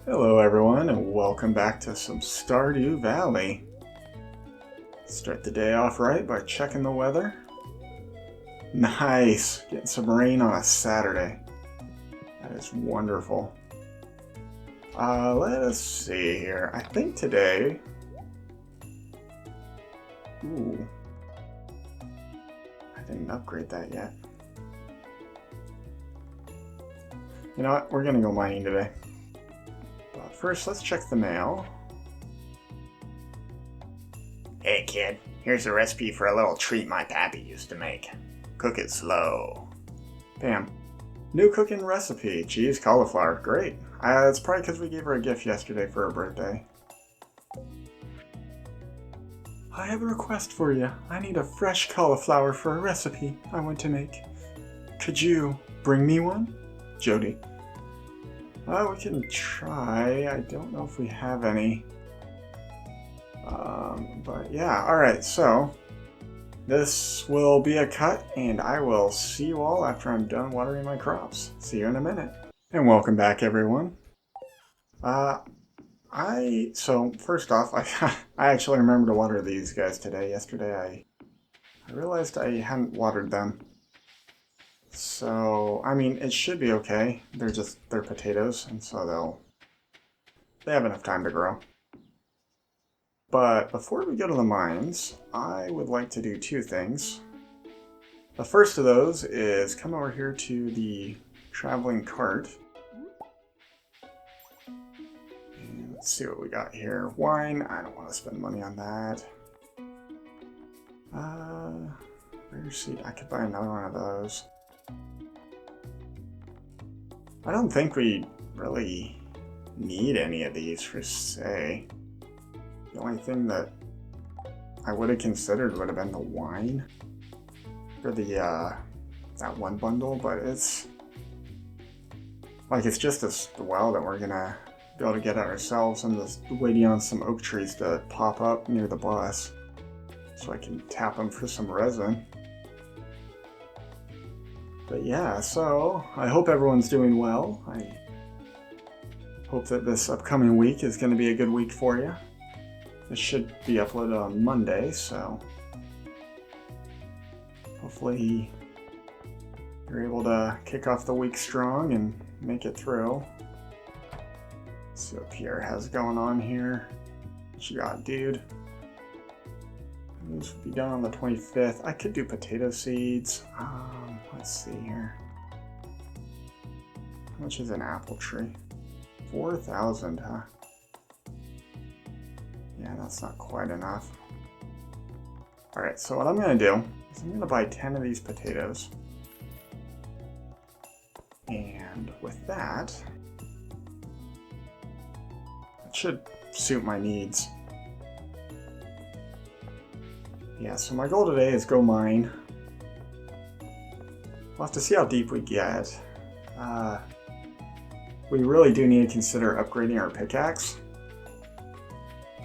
Hello everyone and welcome back to some Stardew Valley. Start the day off right by checking the weather. Nice! Getting some rain on a Saturday. That is wonderful. Let us see here. I think today... Ooh. I didn't upgrade that yet. You know what? We're gonna go mining today. But first, let's check the mail. Hey kid, here's a recipe for a little treat my pappy used to make. Cook it slow. Bam. New cooking recipe. Cheese cauliflower. Great. It's probably because we gave her a gift yesterday for her birthday. I have a request for you. I need a fresh cauliflower for a recipe I want to make. Could you bring me one? Jody. We can try. I don't know if we have any. But yeah, alright, so this will be a cut, and I will see you all after I'm done watering my crops. See you in a minute. And welcome back, everyone. So first off, I actually remembered to water these guys today. Yesterday I realized I hadn't watered them. So, I mean, it should be okay. They're potatoes, and so they have enough time to grow. But before we go to the mines, I would like to do two things. The first of those is come over here to the traveling cart. And let's see what we got here. Wine, I don't want to spend money on that. Rare seed, I could buy another one of those. I don't think we really need any of these per se. The only thing that I would have considered would have been the wine for the that one bundle, but it's just a well that we're gonna be able to get it ourselves. I'm just waiting on some oak trees to pop up near the bus so I can tap them for some resin. But yeah, so I hope everyone's doing well. I hope that this upcoming week is going to be a good week for you. This should be uploaded on Monday, so hopefully you're able to kick off the week strong and make it through. Let's see what Pierre has going on here. What you got, dude? This will be done on the 25th. I could do potato seeds. Let's see here. How much is an apple tree? 4,000, huh? Yeah, that's not quite enough. Alright, so what I'm going to do is I'm going to buy 10 of these potatoes. And with that, it should suit my needs. Yeah, so my goal today is go mine. We'll have to see how deep we get. We really do need to consider upgrading our pickaxe.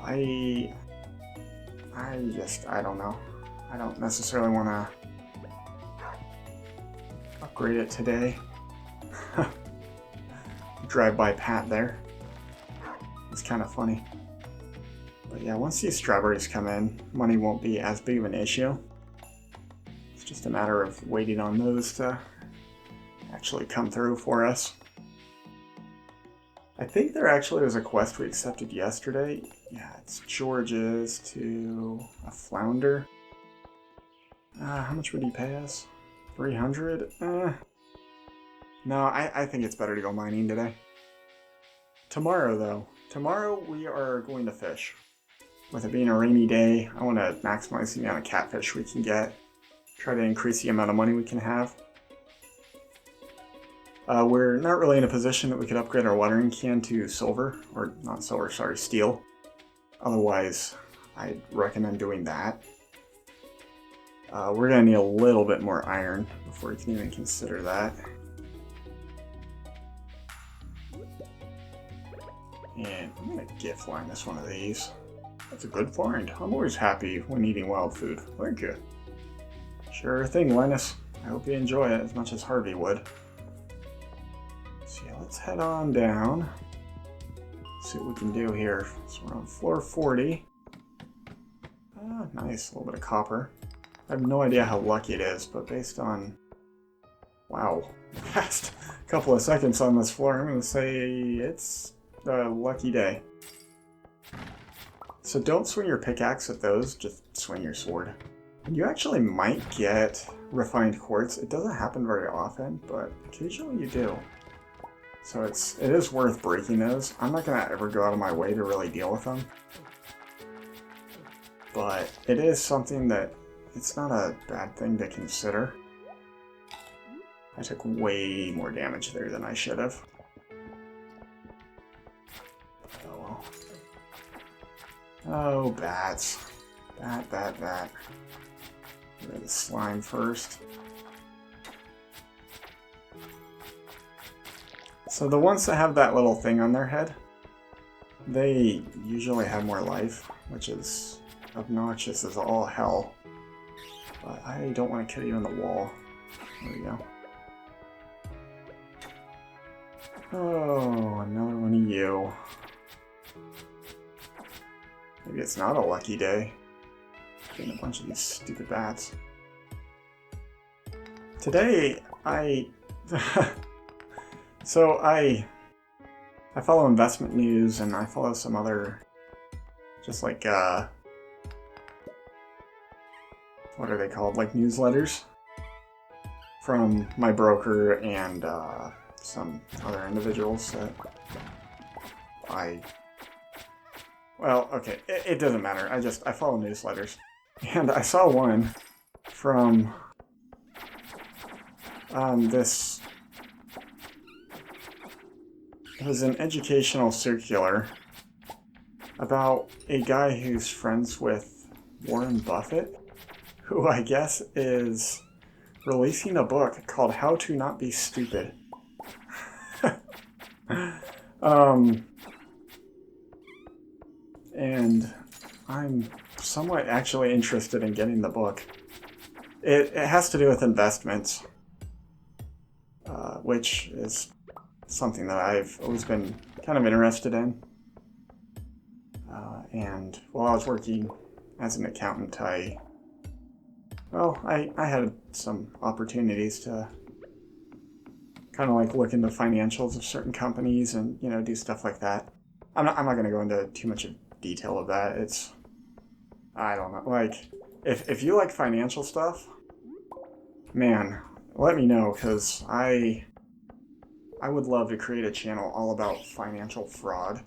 I don't know. I don't necessarily want to upgrade it today. Drive by Pat there. It's kind of funny. But yeah, once these strawberries come in, money won't be as big of an issue. It's just a matter of waiting on those to actually come through for us. I think there actually was a quest we accepted yesterday. Yeah, it's George's to a flounder. How much would he pay us? 300? No, I think it's better to go mining today. Tomorrow, though. Tomorrow we are going to fish. With it being a rainy day, I want to maximize the amount of catfish we can get. Try to increase the amount of money we can have. We're not really in a position that we could upgrade our watering can to silver, or not silver, sorry, steel. Otherwise, I'd recommend doing that. We're going to need a little bit more iron before we can even consider that. And I'm going to gift Linus one of these. That's a good find. I'm always happy when eating wild food. Thank you. Sure thing, Linus. I hope you enjoy it as much as Harvey would. So yeah, let's head on down. see what we can do here. So we're on floor 40. Ah, nice, a little bit of copper. I have no idea how lucky it is, but based on, wow, the past couple of seconds on this floor, I'm going to say it's a lucky day. So don't swing your pickaxe at those, just swing your sword. You actually might get refined quartz. It doesn't happen very often, but occasionally you do. So it is worth breaking those. I'm not going to ever go out of my way to really deal with them. But it is something that it's not a bad thing to consider. I took way more damage there than I should have. Oh well. Oh, bats. Bat. Get rid of the slime first. So the ones that have that little thing on their head, they usually have more life, which is obnoxious as all hell. But I don't want to kill you in the wall. There we go. Oh, another one of you. Maybe it's not a lucky day. Getting a bunch of these stupid bats. Today, so I follow investment news and I follow some other, just like, what are they called? Like newsletters from my broker and some other individuals that well, okay, it doesn't matter. I follow newsletters. And I saw one from this. It was an educational circular about a guy who's friends with Warren Buffett, who I guess is releasing a book called How to Not Be Stupid. And I'm somewhat actually interested in getting the book. It has to do with investments, which is something that I've always been kind of interested in. And while I was working as an accountant, I had some opportunities to kind of like look into financials of certain companies and, you know, do stuff like that. I'm not going to go into too much detail of that. It's, I don't know, like, if you like financial stuff, man, let me know, because I would love to create a channel all about financial fraud,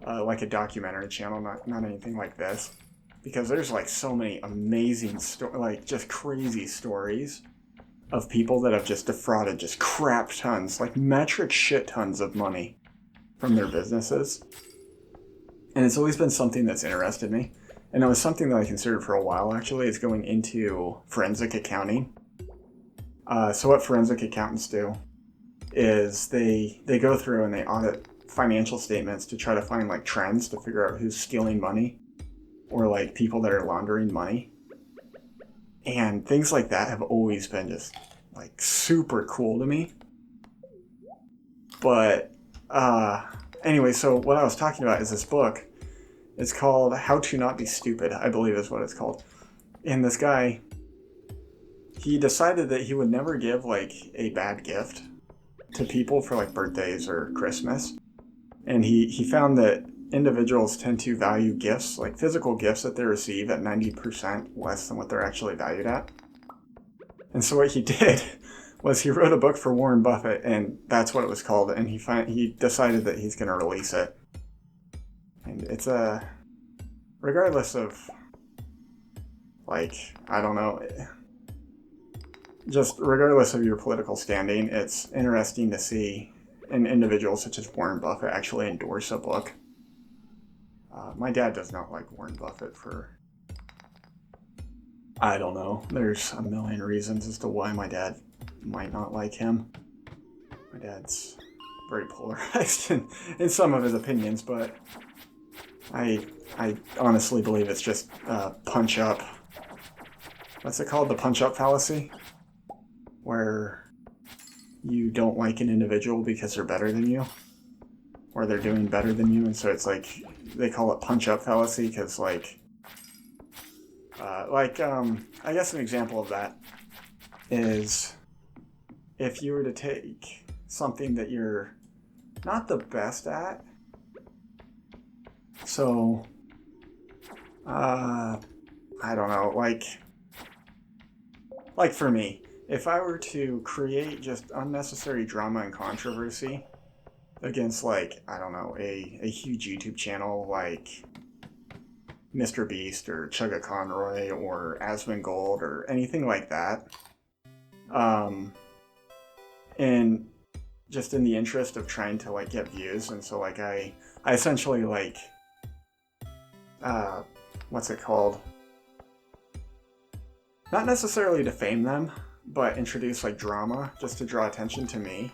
like a documentary channel, not anything like this, because there's like so many amazing like just crazy stories of people that have just defrauded just crap tons, like metric shit tons of money from their businesses. And it's always been something that's interested me. And it was something that I considered for a while, actually, is going into forensic accounting. So what forensic accountants do is they go through and they audit financial statements to try to find like trends to figure out who's stealing money or like people that are laundering money. And things like that have always been just like super cool to me. But anyway, so what I was talking about is this book. It's called How to Not Be Stupid, I believe is what it's called. And this guy, he decided that he would never give like a bad gift to people for like birthdays or Christmas. And he found that individuals tend to value gifts, like physical gifts that they receive, at 90% less than what they're actually valued at. And so what he did was he wrote a book for Warren Buffett, and that's what it was called, and he decided that he's going to release it. And it's regardless of, like, I don't know, just regardless of your political standing, it's interesting to see an individual such as Warren Buffett actually endorse a book. My dad does not like Warren Buffett for, I don't know, there's a million reasons as to why my dad might not like him. My dad's very polarized in some of his opinions, but I honestly believe it's just punch up. What's it called? The punch up fallacy? Where you don't like an individual because they're better than you. or they're doing better than you, and so it's like they call it punch-up fallacy because I guess an example of that is if you were to take something that you're not the best at, so I don't know, like for me, if I were to create just unnecessary drama and controversy against, like, I don't know, a huge YouTube channel like Mr. Beast or Chugga Conroy or Asmongold or anything like that, and just in the interest of trying to like get views, and so like I essentially like what's it called? Not necessarily defame them, but introduce like drama just to draw attention to me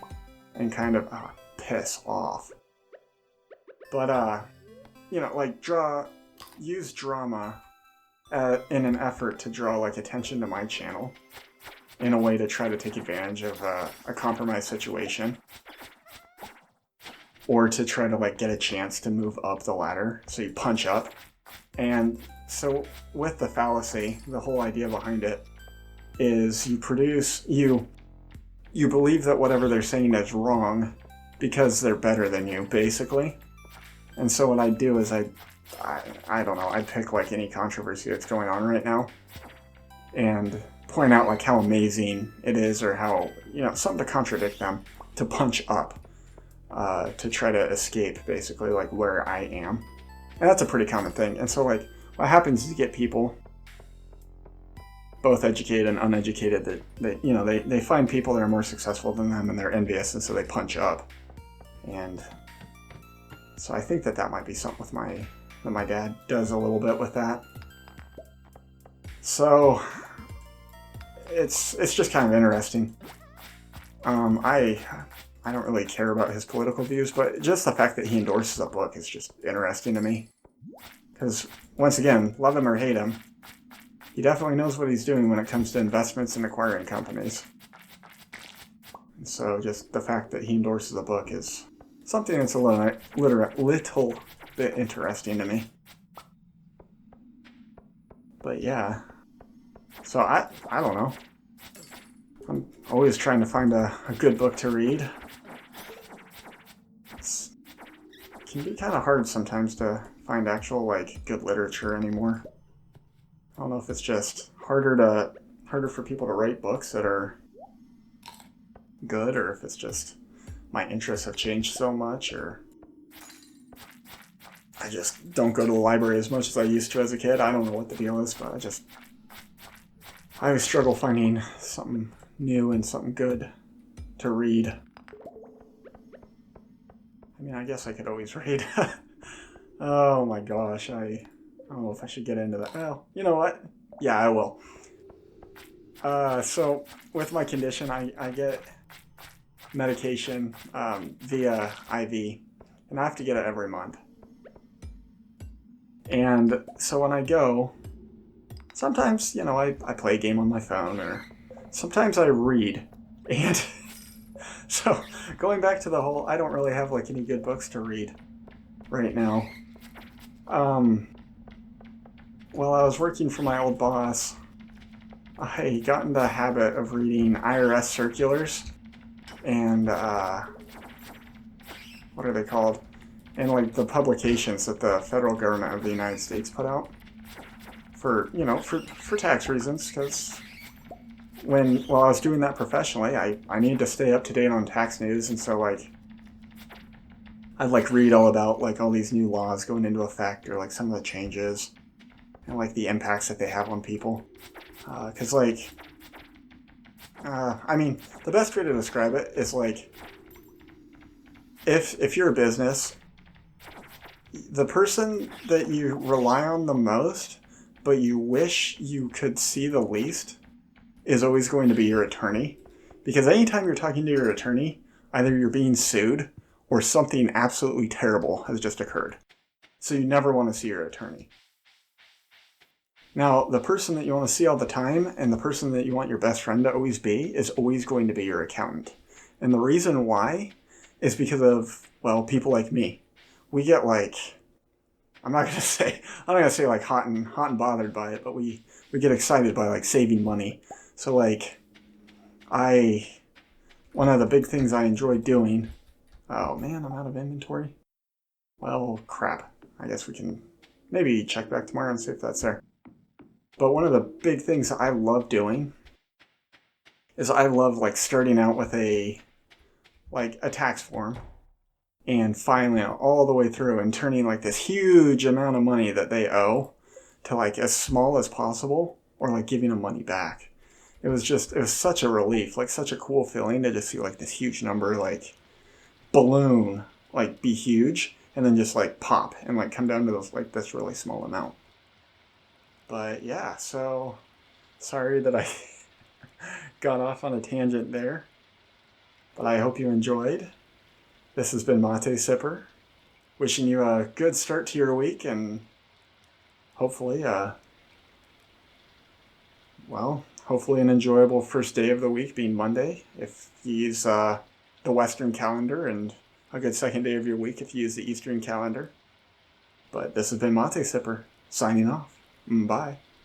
and kind of piss off. But you know, like use drama in an effort to draw like attention to my channel in a way to try to take advantage of a compromised situation, or to try to like get a chance to move up the ladder, so you punch up. And so with the fallacy, the whole idea behind it is you believe that whatever they're saying is wrong because they're better than you, basically. And so what I do is I don't know, I pick like any controversy that's going on right now and point out like how amazing it is, or how, you know, something to contradict them, to punch up, to try to escape basically like where I am. And that's a pretty common thing. And so like what happens is you get people, both educated and uneducated, that you know, they find people that are more successful than them and they're envious, and so they punch up. And so I think that might be something with that my dad does a little bit with that. So it's just kind of interesting. I don't really care about his political views, but just the fact that he endorses a book is just interesting to me. Because, once again, love him or hate him, he definitely knows what he's doing when it comes to investments and acquiring companies. And so just the fact that he endorses a book is something that's a little bit interesting to me. But yeah, so I don't know. I'm always trying to find a good book to read. It can be kind of hard sometimes to find actual like good literature anymore. I don't know if it's just harder for people to write books that are good, or if it's just my interests have changed so much, or I just don't go to the library as much as I used to as a kid. I don't know what the deal is, but I always struggle finding something new and something good to read. I mean, I guess I could always read. Oh my gosh, I don't know if I should get into that. Well, you know what? Yeah, I will. So, with my condition, I get medication via IV, and I have to get it every month. And so when I go, sometimes, you know, I play a game on my phone, or sometimes I read. And so, going back to the whole, I don't really have like any good books to read right now. While I was working for my old boss, I got into the habit of reading IRS circulars and what are they called? And like the publications that the federal government of the United States put out for, you know, for tax reasons, because while I was doing that professionally, I needed to stay up to date on tax news, and so like I'd like read all about like all these new laws going into effect, or like some of the changes and like the impacts that they have on people. Because like, I mean, the best way to describe it is like, if you're a business, the person that you rely on the most, but you wish you could see the least, is always going to be your attorney. Because anytime you're talking to your attorney, either you're being sued or something absolutely terrible has just occurred. So you never want to see your attorney. Now, the person that you want to see all the time, and the person that you want your best friend to always be, is always going to be your accountant. And the reason why is because of well, people like me, we get like, I'm not gonna say like hot and bothered by it, but we get excited by like saving money. So like, I, one of the big things I enjoy doing, oh man, I'm out of inventory. Well, crap. I guess we can maybe check back tomorrow and see if that's there. But one of the big things I love doing is I love like starting out with a tax form and filing it all the way through and turning like this huge amount of money that they owe to like as small as possible or like giving them money back. It was such a relief, like such a cool feeling to just see like this huge number like balloon like be huge and then just like pop and like come down to those like this really small amount. But yeah, so sorry that I got off on a tangent there, but I hope you enjoyed. This has been Mate Sipper, wishing you a good start to your week and hopefully, hopefully an enjoyable first day of the week being Monday if you use the Western calendar, and a good second day of your week if you use the Eastern calendar. But this has been Mate Sipper, signing off. Bye.